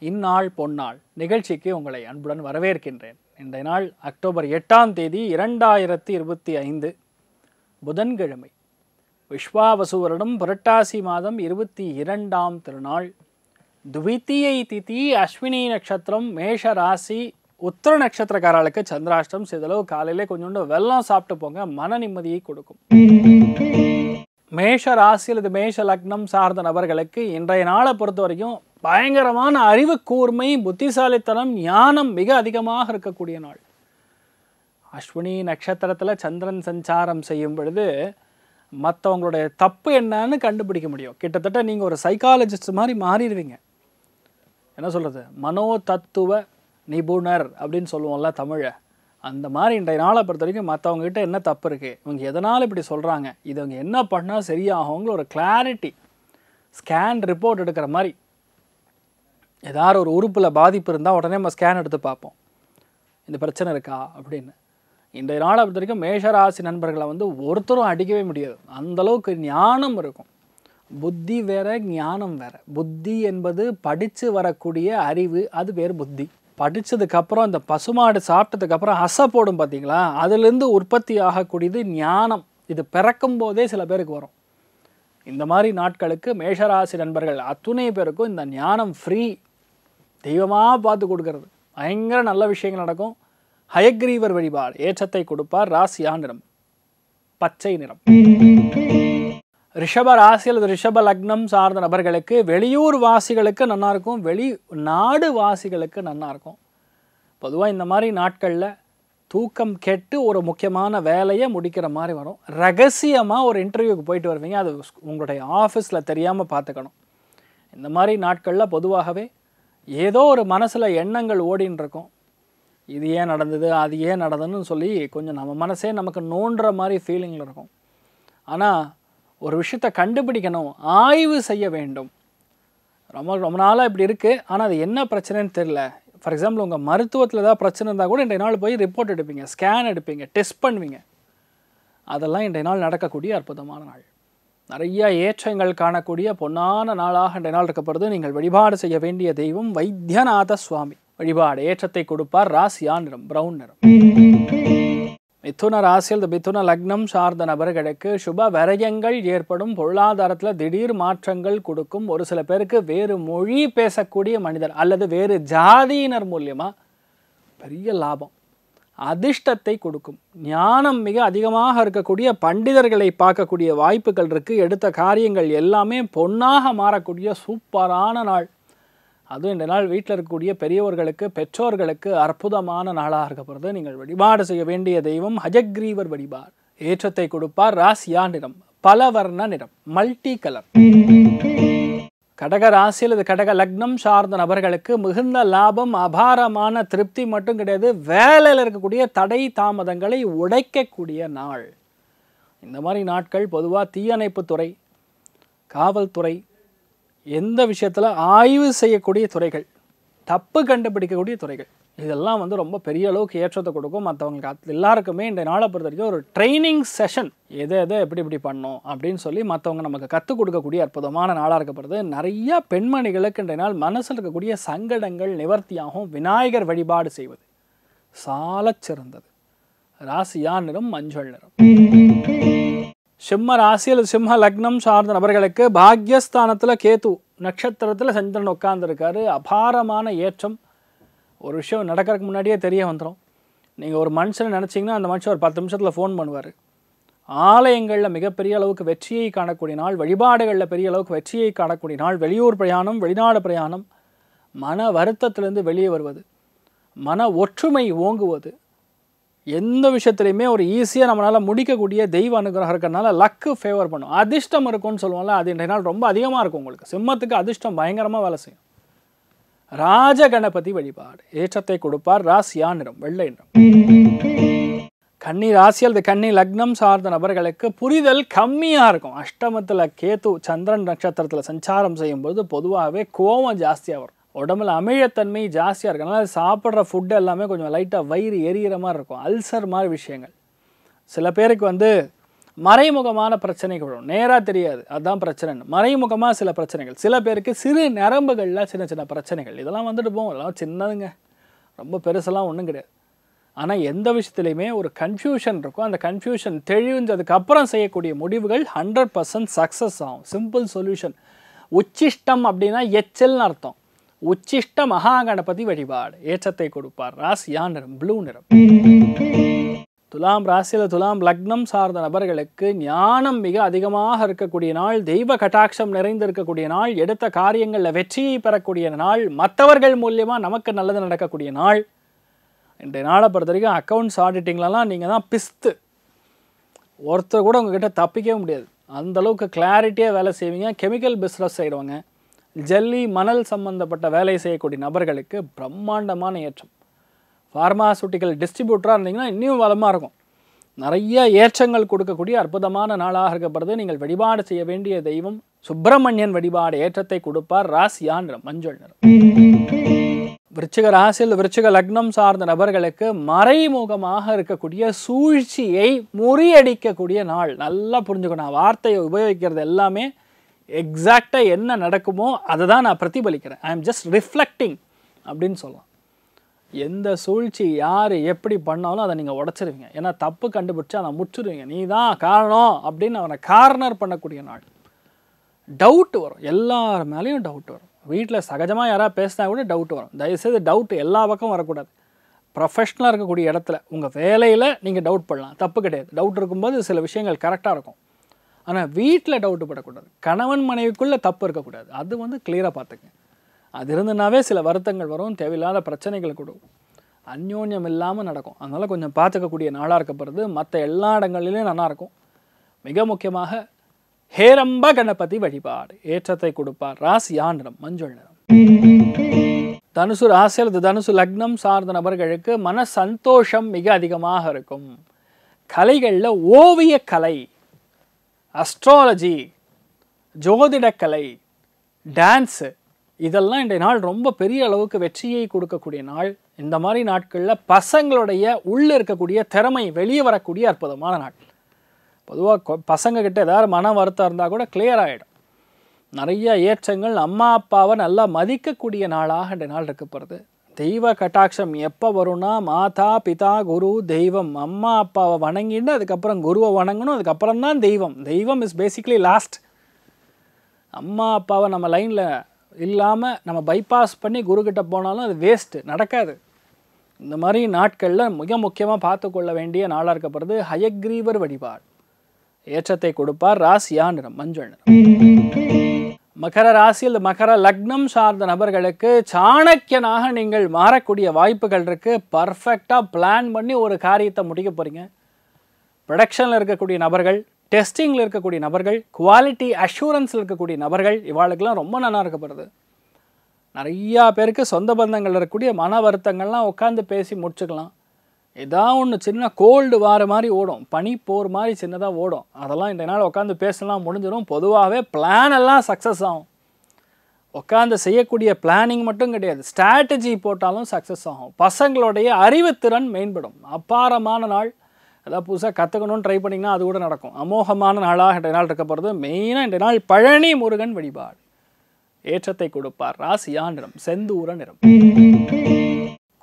இந்நாள் பொன்னாள் நிகழ்ச்சிக்கு உங்களை அன்புடன் வரவேற்கின்றேன். இன்றைய நாள் அக்டோபர் 8ஆம் தேதி 2025 புதன்கிழமை. விஸ்வாவசு வருடம் புரட்டாசி மாதம் 22ஆம் திருநாள், துவித்தீயை திதி, அஸ்வினி நட்சத்திரம், மேஷ ராசி, உத்திர நட்சத்திரக்காரர்களுக்கு சந்திராஷ்டம். சிதளவு காலையிலே கொஞ்சோண்டு வெல்லம் சாப்பிட்டு போங்க, மன நிம்மதியை கொடுக்கும். மேஷ ராசி அல்லது மேஷ லக்னம் சார்ந்த நபர்களுக்கு இன்றைய நாளை பொறுத்த வரைக்கும் பயங்கரமான அறிவு கூர்மை, புத்திசாலித்தனம், ஞானம் மிக அதிகமாக இருக்கக்கூடிய நாள். அஸ்வினி நட்சத்திரத்தில் சந்திரன் சஞ்சாரம் செய்யும் பொழுது மற்றவங்களுடைய தப்பு என்னன்னு கண்டுபிடிக்க முடியும். கிட்டத்தட்ட நீங்கள் ஒரு சைக்காலஜிஸ்ட் மாதிரி மாறிடுவீங்க. என்ன சொல்கிறது, மனோ தத்துவ நிபுணர் அப்படின்னு சொல்லுவோம்ல தமிழை, அந்த மாதிரி இன்றைய நாளை பொறுத்த வரைக்கும் மற்றவங்ககிட்ட என்ன தப்பு இருக்குது, இவங்க எதனால் இப்படி சொல்கிறாங்க, இது அவங்க என்ன பண்ணால் சரியாகுங்கிற ஒரு கிளாரிட்டி, ஸ்கேன் ரிப்போர்ட் எடுக்கிற மாதிரி. ஏதாவது ஒரு உறுப்பில் பாதிப்பு இருந்தால் உடனே நம்ம ஸ்கேன் எடுத்து பார்ப்போம், இந்த பிரச்சனை இருக்கா அப்படின்னு. இன்றைய நாளை பொறுத்த வரைக்கும் மேஷராசி நண்பர்களை ஒருத்தரும் அடிக்கவே முடியாது, அந்தளவுக்கு ஞானம் இருக்கும். புத்தி வேற, ஞானம் வேற. புத்தி என்பது படித்து வரக்கூடிய அறிவு, அது வேறு புத்தி. படித்ததுக்கப்புறம் இந்த பசுமாடு சாப்பிட்டதுக்கப்புறம் அசை போடும் பார்த்தீங்களா, அதுலேருந்து உற்பத்தி ஆகக்கூடியது ஞானம். இது பிறக்கும் போதே சில பேருக்கு வரும். இந்த மாதிரி நாட்களுக்கு மேஷராசி நண்பர்கள் அத்துணை பேருக்கும் இந்த ஞானம் ஃப்ரீ, தெய்வமாக பார்த்து கொடுக்கறது. பயங்கர நல்ல விஷயங்கள் நடக்கும். ஹயக்ரீவர் வழிபாடு ஏற்றத்தை கொடுப்பார். ராசியா நிறம் பச்சை நிறம். ரிஷப ராசி அல்லது ரிஷப லக்னம் சார்ந்த நபர்களுக்கு வெளியூர் வாசிகளுக்கு நல்லா இருக்கும், வெளிநாடு வாசிகளுக்கு நல்லா இருக்கும். பொதுவாக இந்த மாதிரி நாட்களில் தூக்கம் கெட்டு ஒரு முக்கியமான வேலையை முடிக்கிற மாதிரி வரும். ரகசியமாக ஒரு இன்டர்வியூக்கு போயிட்டு வருவீங்க, அது உங்களுடைய ஆஃபீஸில் தெரியாமல் பார்த்துக்கணும். இந்த மாதிரி நாட்களில் பொதுவாகவே ஏதோ ஒரு மனசில் எண்ணங்கள் ஓடின்னு இருக்கும். இது ஏன் நடந்தது, அது ஏன் நடந்ததுன்னு சொல்லி கொஞ்சம் நம்ம மனசே நமக்கு நோண்டுற மாதிரி ஃபீலிங்கில் இருக்கும். ஆனால் ஒரு விஷயத்தை கண்டுபிடிக்கணும், ஆய்வு செய்ய வேண்டும். ரொம்ப நாளாக இப்படி இருக்குது, ஆனால் அது என்ன பிரச்சனைன்னு தெரில. ஃபார் எக்ஸாம்பிள், உங்கள் மருத்துவத்தில் ஏதாவது பிரச்சனை இருந்தால் கூட இன்றைய நாள் போய் ரிப்போர்ட் எடுப்பீங்க, ஸ்கேன் எடுப்பீங்க, டெஸ்ட் பண்ணுவீங்க. அதெல்லாம் இன்றைய நாள் நடக்கக்கூடிய அற்புதமான நாள். நிறைய ஏற்றங்கள் காணக்கூடிய பொன்னான நாளாக இன்றைய நாள் இருக்கப்படுது. நீங்கள் வழிபாடு செய்ய வேண்டிய தெய்வம் வைத்தியநாத சுவாமி. வழிபாடு ஏற்றத்தை கொடுப்பார். ராசியா நிறம் பிரவுன் நிறம். மிதுன ராசியில் மிதுன லக்னம் சார்ந்த நபர்களுக்கு சுப விரயங்கள் ஏற்படும். பொருளாதாரத்தில் திடீர் மாற்றங்கள் கொடுக்கும். ஒரு சில பேருக்கு வேறு மொழி பேசக்கூடிய மனிதர் அல்லது வேறு ஜாதியினர் மூலியமாக பெரிய லாபம், அதிர்ஷ்டத்தை கொடுக்கும். ஞானம் மிக அதிகமாக இருக்கக்கூடிய பண்டிதர்களை பார்க்கக்கூடிய வாய்ப்புகள் இருக்குது. எடுத்த காரியங்கள் எல்லாமே பொன்னாக மாறக்கூடிய சூப்பரான நாள். அதுவும் இந்த நாள் வீட்டில் இருக்கக்கூடிய பெரியவர்களுக்கு, பெற்றோர்களுக்கு அற்புதமான நாளாக இருக்கப்படுறது. நீங்கள் வழிபாடு செய்ய வேண்டிய தெய்வம் ஹயக்ரீவர் வழிபாடு ஏற்றத்தை கொடுப்பார். ராசியா நிறம் பலவர்ண நிறம், மல்டி கலர். கடக ராசியில் இது கடக லக்னம் சார்ந்த நபர்களுக்கு மிகுந்த லாபம், அபாரமான திருப்தி மட்டும் கிடையாது, வேலையில் இருக்கக்கூடிய தடை தாமதங்களை உடைக்கக்கூடிய நாள். இந்த மாதிரி நாட்கள் பொதுவாக தீயணைப்புத்துறை, காவல்துறை, எந்த விஷயத்தில் ஆய்வு செய்யக்கூடிய துறைகள், தப்பு கண்டுபிடிக்கக்கூடிய துறைகள், இதெல்லாம் ரொம்ப பெரிய அளவுக்கு ஏற்றத்தை கொடுக்கும். மற்றவங்களுக்கு எல்லாருக்குமே இந்த நாளை பொறுத்த வரைக்கும் ஒரு ட்ரைனிங் செஷன், எதை எப்படி பண்ணணும் அப்படின்னு சொல்லி மற்றவங்க நமக்கு கற்றுக் கொடுக்கக்கூடிய அற்புதமான நாளாக இருக்கப்படுது. நிறைய பெண்மணிகளுக்கு இந்த நாள் மனசில் இருக்கக்கூடிய சங்கடங்கள் நிவர்த்தியாகும். விநாயகர் வழிபாடு செய்வது சாலச் சிறந்தது. ராசியா நிறம் மஞ்சள் நிறம். சிம்ம ராசியில் சிம்ம லக்னம் சார்ந்த நபர்களுக்கு பாக்யஸ்தானத்தில் கேது நட்சத்திரத்தில் சந்திரன் உட்கார்ந்துருக்காரு. அபாரமான ஏற்றம். ஒரு விஷயம் நடக்கிறதுக்கு முன்னாடியே தெரிய வந்துடும். நீங்கள் ஒரு மனுஷனை நினச்சிங்கன்னா அந்த மனுஷன் ஒரு 10 நிமிஷத்தில் ஃபோன் பண்ணுவார். ஆலயங்களில் மிகப்பெரிய அளவுக்கு வெற்றியை காணக்கூடிய நாள், வழிபாடுகளில் பெரிய அளவுக்கு வெற்றியை காணக்கூடிய நாள். வெளியூர் பிரயாணம், வெளிநாடு பிரயாணம், மன வருத்தத்திலேருந்து வெளியே வருவது, மன ஒற்றுமை ஓங்குவது, எந்த விஷயத்துலையுமே ஒரு ஈஸியாக நம்மளால் முடிக்கக்கூடிய தெய்வ அனுகிரகம் இருக்கிறதுனால லக்கு ஃபேவர் பண்ணும். அதிர்ஷ்டம் இருக்கும்னு சொல்லுவோம்ல, அது இன்றைய நாள் ரொம்ப அதிகமாக இருக்கும். உங்களுக்கு சிம்மத்துக்கு அதிர்ஷ்டம் பயங்கரமாக வேலை செய்யும். ராஜ கணபதி வழிபாடு ஏற்றத்தை கொடுப்பார். ராசியா நிறம் வெள்ளை நிறம். கன்னி ராசி அல்லது கன்னி லக்னம் சார்ந்த நபர்களுக்கு புரிதல் கம்மியாக இருக்கும். அஷ்டமத்தில் கேது சந்திரன் நட்சத்திரத்தில் சஞ்சாரம் செய்யும்போது பொதுவாகவே கோபம் ஜாஸ்தியாக வரும். உடம்புல அமிழத்தன்மை ஜாஸ்தியாக இருக்கும். அதனால் சாப்பிட்ற ஃபுட்டு எல்லாமே கொஞ்சம் லைட்டாக வயிறு எரியிற மாதிரி இருக்கும். அல்சர் மாதிரி விஷயங்கள். சில பேருக்கு மறைமுகமான பிரச்சனைகள் வரும். நேராக தெரியாது, அதுதான் பிரச்சனை. மறைமுகமாக சில பிரச்சனைகள், சில பேருக்கு சிறு நரம்புகளில் சின்ன சின்ன பிரச்சனைகள், இதெல்லாம் வந்துட்டு போகும். இதெல்லாம் சின்னதுங்க, ரொம்ப பெருசெல்லாம் ஒன்றும் கிடையாது. ஆனால் எந்த விஷயத்துலையுமே ஒரு கன்ஃபியூஷன் இருக்கும். அந்த கன்ஃபியூஷன் தெளிஞ்சதுக்கப்புறம் செய்யக்கூடிய முடிவுகள் 100% சக்ஸஸ் ஆகும். Simple solution. உச்சிஷ்டம் அப்படின்னா எச்சல்னு அர்த்தம். உச்சிஷ்ட மகாகணபதி வழிபாடு ஏற்றத்தை கொடுப்பார். ராசியா நிறம் ப்ளூ நிறம். துலாம் ராசியில் துலாம் லக்னம் சார்ந்த நபர்களுக்கு ஞானம் மிக அதிகமாக இருக்கக்கூடிய நாள், தெய்வ கட்டாட்சம் நிறைந்திருக்கக்கூடிய நாள், எடுத்த காரியங்களில் வெற்றியை பெறக்கூடிய நாள், மற்றவர்கள் மூலியமாக நமக்கு நல்லது நடக்கக்கூடிய நாள். இன்றைய நாளை பொறுத்த வரைக்கும் அக்கௌண்ட்ஸ் ஆடிட்டிங்லலாம் நீங்கள் தான் பிஸ்து. ஒருத்தர் கூட உங்ககிட்ட தப்பிக்கவே முடியாது. அந்தளவுக்கு கிளாரிட்டியாக வேலை செய்வீங்க. கெமிக்கல் பிஸ்னஸ் செய்கிறவங்க, ஜல்லி மணல் சம்பந்தப்பட்ட வேலை செய்யக்கூடிய நபர்களுக்கு பிரம்மாண்டமான ஏற்றம். ஃபார்மாசூட்டிக்கல் டிஸ்ட்ரிபியூட்டராக இருந்தீங்கன்னா இன்னும் வளமாக இருக்கும். நிறைய ஏற்றங்கள் கொடுக்கக்கூடிய அற்புதமான நாளாக இருக்கப்படுது. நீங்கள் வழிபாடு செய்ய வேண்டிய தெய்வம் சுப்பிரமணியன் வழிபாடு ஏற்றத்தை கொடுப்பார். ராசியா நிறம் மஞ்சள் நிறம். விருச்சிக ராசியில் விருச்சிக லக்னம் சார்ந்த நபர்களுக்கு மறைமுகமாக இருக்கக்கூடிய சூழ்ச்சியை முறியடிக்கக்கூடிய நாள். நல்லா புரிஞ்சுக்கணும். வார்த்தையை உபயோகிக்கிறது எல்லாமே எக்ஸாக்டாக என்ன நடக்குமோ அதை தான் நான் பிரதிபலிக்கிறேன். ஐ எம் ஜஸ்ட் ரிஃப்ளெக்டிங் அப்படின்னு சொல்லலாம். எந்த சூழ்ச்சி யார் எப்படி பண்ணாலும் அதை நீங்கள் உடச்சிருவீங்க. ஏன்னா தப்பு கண்டுபிடிச்சா அதை முற்றிடுவீங்க. நீ தான் காரணம் அப்படின்னு அவனை கார்னர் பண்ணக்கூடிய நாள். டவுட் வரும், எல்லார் மேலேயும் டவுட் வரும். வீட்டில் சகஜமாக யாராவது பேசினா கூட டவுட் வரும். தயவுசெய்து டவுட் எல்லா பக்கம் வரக்கூடாது. ப்ரொஃபஷ்னலாக இருக்கக்கூடிய இடத்துல உங்கள் வேலையில் நீங்கள் டவுட் பண்ணலாம், தப்பு கிடையாது. டவுட் இருக்கும்போது சில விஷயங்கள் கரெக்டாக இருக்கும். ஆனால் வீட்டில் டவுட்டு படக்கூடாது. கணவன் மனைவிக்குள்ளே தப்பு இருக்கக்கூடாது. அது கிளியராக பார்த்துங்க. அது இருந்துனாவே சில வருத்தங்கள் வரும், தேவையில்லாத பிரச்சனைகள் கொடுக்கும், அந்யோன்யம் இல்லாமல் நடக்கும். அதனால் கொஞ்சம் பார்த்துக்கக்கூடிய நாளாக இருக்கப்படுறது. மற்ற எல்லா இடங்களிலையும் நல்லாயிருக்கும். மிக முக்கியமாக ஹேரம்ப கணபதி வழிபாடு ஏற்றத்தை கொடுப்பார். ராசியா நிறம் மஞ்சள் நிறம். தனுசு ராசியில் தனுசு லக்னம் சார்ந்த நபர்களுக்கு மன சந்தோஷம் மிக அதிகமாக இருக்கும். கலைகளில் ஓவிய கலை, அஸ்ட்ராலஜி, ஜோதிடக்கலை, டான்ஸு, இதெல்லாம் இன்றைய நாள் ரொம்ப பெரிய அளவுக்கு வெற்றியை கொடுக்கக்கூடிய நாள். இந்த மாதிரி நாட்களில் பசங்களுடைய உள்ளே இருக்கக்கூடிய திறமை வெளியே வரக்கூடிய அற்புதமான நாள். பொதுவாக பசங்கக்கிட்ட ஏதாவது மன வருத்தம் இருந்தால் கூட கிளியர் ஆகிடும். நிறைய ஏற்றங்கள். அம்மா அப்பாவை நல்லா மதிக்கக்கூடிய நாளாக இன்றைய நாள் இருக்கப்படுது. தெய்வ கட்டாட்சம் எப்போ வரும்னா, மாதா பிதா குரு தெய்வம். அம்மா அப்பாவை வணங்கிட்டு அதுக்கப்புறம் குருவை வணங்கணும், அதுக்கப்புறம் தான் தெய்வம். தெய்வம் இஸ் பேசிக்லி லாஸ்ட். அம்மா அப்பாவை நம்ம லைனில் இல்லாமல் நம்ம பைபாஸ் பண்ணி குருக்கிட்ட போனாலும் அது வேஸ்ட்டு, நடக்காது. இந்த மாதிரி நாட்களில் மிக முக்கியமாக பார்த்து கொள்ள வேண்டிய நாளாக இருக்கப்படுறது. ஹயக்ரீவர் வழிபாடு ஏற்றத்தை கொடுப்பார். ராசியா நிறம் மஞ்சள் நிறம். மகர ராசியில் மகர லக்னம் சார்ந்த நபர்களுக்கு சாணக்கியனாக நீங்கள் மாறக்கூடிய வாய்ப்புகள் இருக்குது. பர்ஃபெக்டாக பிளான் பண்ணி ஒரு காரியத்தை முடிக்க போகிறீங்க. ப்ரொடக்ஷனில் இருக்கக்கூடிய நபர்கள், டெஸ்டிங்கில் இருக்கக்கூடிய நபர்கள், குவாலிட்டி அஷூரன்ஸில் இருக்கக்கூடிய நபர்கள், இவாளுக்கெல்லாம் ரொம்ப நல்லா இருக்கப்படுது. நிறையா பேருக்கு சொந்த பந்தங்கள் இருக்கக்கூடிய மன வருத்தங்கள்லாம் உட்காந்து பேசி முடிச்சுக்கலாம். ஏதாவது ஒன்று சின்ன கோல்டு வார மாதிரி ஓடும், பனி போர் மாதிரி சின்னதாக ஓடும். அதெல்லாம் இந்த நாள் உட்காந்து பேசலாம், முடிஞ்சிடும். பொதுவாகவே பிளான் எல்லாம் சக்ஸஸ் ஆகும். உட்காந்து செய்யக்கூடிய பிளானிங் மட்டும் கிடையாது, ஸ்ட்ராட்டஜி போட்டாலும் சக்ஸஸ் ஆகும். பசங்களுடைய அறிவுத்திறன் மேம்படும். அபாரமான நாள். ஏதாவது புதுசாக கற்றுக்கணும்னு ட்ரை பண்ணிங்கன்னா அது கூட நடக்கும். அமோகமான நாளாக இன்றைய நாள் இருக்கப்படுறது. மெயினாக இன்றைய நாள் பழனி முருகன் வழிபாடு ஏற்றத்தை கொடுப்பார். ராசியா நிறம் செந்தூர நிறம்.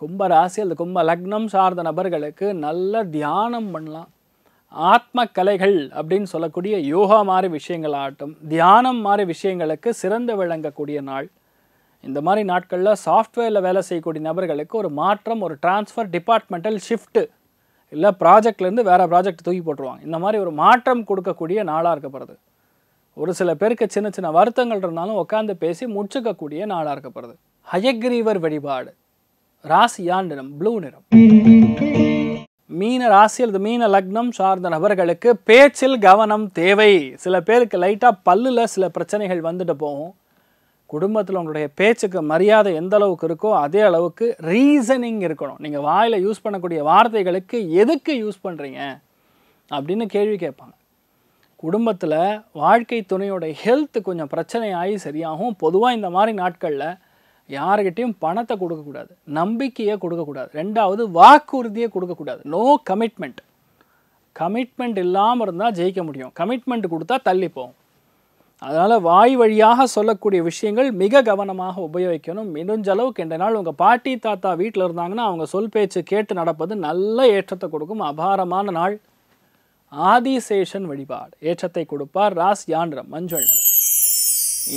கும்ப ராசி அல்லது கும்ப லக்னம் சார்ந்த நபர்களுக்கு நல்ல தியானம் பண்ணலாம். ஆத்ம கலைகள் அப்படின்னு சொல்லக்கூடிய யோகா மாதிரி விஷயங்கள் ஆகட்டும், தியானம் மாதிரி விஷயங்களுக்கு சிறந்து விளங்கக்கூடிய நாள். இந்த மாதிரி நாட்களில் சாஃப்ட்வேரில் வேலை செய்யக்கூடிய நபர்களுக்கு ஒரு மாற்றம், ஒரு டிரான்ஸ்ஃபர், டிபார்ட்மெண்டல் ஷிஃப்ட்டு, இல்லை ப்ராஜெக்ட்லேருந்து வேறு ப்ராஜெக்ட் தூக்கி போட்டுருவாங்க. இந்த மாதிரி ஒரு மாற்றம் கொடுக்கக்கூடிய நாளாக இருக்கப்படுது. ஒரு சில பேருக்கு சின்ன சின்ன வருத்தங்கள் இருந்தாலும் உட்காந்து பேசி முடிச்சுக்கக்கூடிய நாளாக இருக்கப்படுது. ஹயக்ரீவர் வழிபாடு ராசியா நிறம் ப்ளூ நிறம். மீன ராசியில் மீன லக்னம் சார்ந்த நபர்களுக்கு பேச்சில் கவனம் தேவை. சில பேருக்கு லைட்டாக பல்லில் சில பிரச்சனைகள் வந்துட்டு போகும். குடும்பத்தில் உங்களுடைய பேச்சுக்கு மரியாதை எந்த அளவுக்கு இருக்கோ அதே அளவுக்கு ரீசனிங் இருக்கணும். நீங்கள் வாயில் யூஸ் பண்ணக்கூடிய வார்த்தைகளுக்கு எதுக்கு யூஸ் பண்ணுறீங்க அப்படின்னு கேள்வி கேட்பாங்க. குடும்பத்தில் வாழ்க்கை துணையோட ஹெல்த் கொஞ்சம் பிரச்சனை ஆகி சரியாகும். பொதுவாக இந்த மாதிரி நாட்களில் யாருக்கிட்டையும் பணத்தை கொடுக்கக்கூடாது, நம்பிக்கையை கொடுக்கக்கூடாது, ரெண்டாவது வாக்குறுதியை கொடுக்கக்கூடாது. No commitment. கமிட்மெண்ட் இல்லாமல் இருந்தால் ஜெயிக்க முடியும். கமிட்மெண்ட் கொடுத்தா தள்ளி போகும். அதனால் வாய் வழியாக சொல்லக்கூடிய விஷயங்கள் மிக கவனமாக உபயோகிக்கணும். முடிஞ்ச அளவுக்கு இந்த நாள் உங்கள் பாட்டி தாத்தா வீட்டில் இருந்தாங்கன்னா அவங்க சொல் பேச்சு கேட்டு நடப்பது நல்ல ஏற்றத்தை கொடுக்கும். அபாரமான நாள். ஆதிசேஷன் வழிபாடு ஏற்றத்தை கொடுப்பார். ராசியா நிறம் மஞ்சள் நிறம்.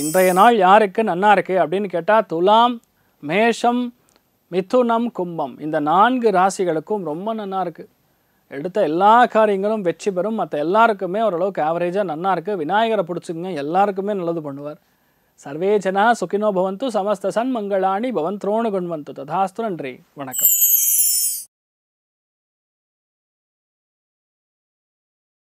இன்றைய நாள் யாருக்கு நன்னா இருக்கு அப்படின்னு கேட்டால் துலாம், மேஷம், மிதுனம், கும்பம் இந்த 4 ராசிகளுக்கும் ரொம்ப நன்னா இருக்குது. எடுத்த எல்லா காரியங்களும் வெற்றி பெறும். மற்ற எல்லாருக்குமே ஓரளவுக்கு ஆவரேஜாக நன்னா இருக்குது. விநாயகரை பிடிச்சிங்க, எல்லாருக்குமே நல்லது பண்ணுவார். சர்வே ஜனா சுகினோ பவந்து, சமஸ்த சன்மங்களாணி பவந்த்ரோணு குண்வந்து. ததாஸ்து. நன்றி, வணக்கம்.